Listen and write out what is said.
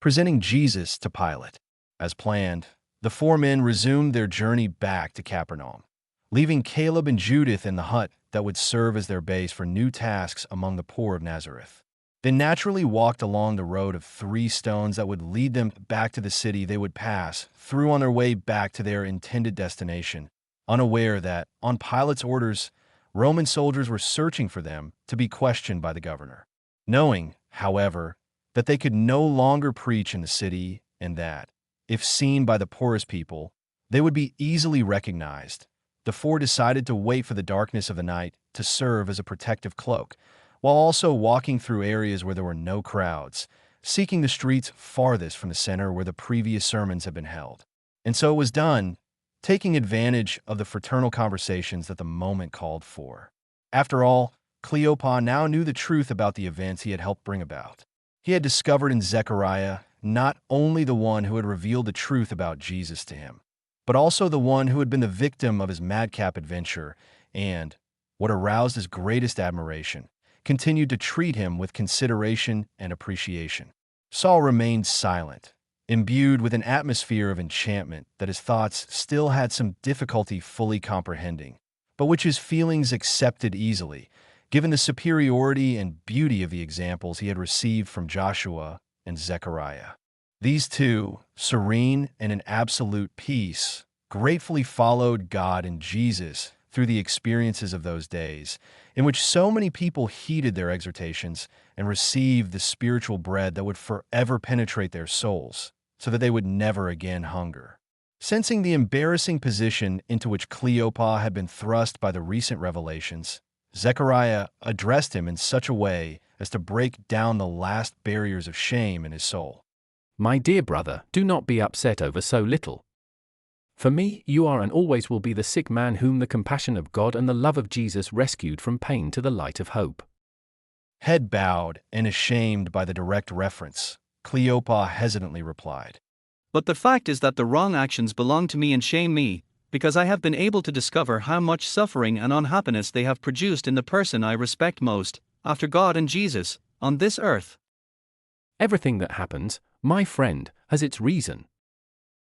presenting Jesus to Pilate. As planned, the four men resumed their journey back to Capernaum, leaving Caleb and Judith in the hut that would serve as their base for new tasks among the poor of Nazareth. They naturally walked along the road of 3 stones that would lead them back to the city they would pass through on their way back to their intended destination, unaware that, on Pilate's orders, Roman soldiers were searching for them to be questioned by the governor. Knowing, however, that they could no longer preach in the city and that, if seen by the poorest people, they would be easily recognized, the four decided to wait for the darkness of the night to serve as a protective cloak, while also walking through areas where there were no crowds, seeking the streets farthest from the center where the previous sermons had been held. And so it was done, taking advantage of the fraternal conversations that the moment called for. After all, Cleopas now knew the truth about the events he had helped bring about. He had discovered in Zechariah not only the one who had revealed the truth about Jesus to him, but also the one who had been the victim of his madcap adventure and, what aroused his greatest admiration, continued to treat him with consideration and appreciation. Saul remained silent, imbued with an atmosphere of enchantment that his thoughts still had some difficulty fully comprehending, but which his feelings accepted easily, given the superiority and beauty of the examples he had received from Joshua and Zechariah. These two, serene and in absolute peace, gratefully followed God and Jesus through the experiences of those days, in which so many people heeded their exhortations and received the spiritual bread that would forever penetrate their souls, so that they would never again hunger. Sensing the embarrassing position into which Cleopas had been thrust by the recent revelations, Zechariah addressed him in such a way as to break down the last barriers of shame in his soul. My dear brother, do not be upset over so little. For me, you are and always will be the sick man whom the compassion of God and the love of Jesus rescued from pain to the light of hope. Head bowed and ashamed by the direct reference, Cleopas hesitantly replied, But the fact is that the wrong actions belong to me and shame me, because I have been able to discover how much suffering and unhappiness they have produced in the person I respect most, after God and Jesus, on this earth. Everything that happens, my friend, has its reason.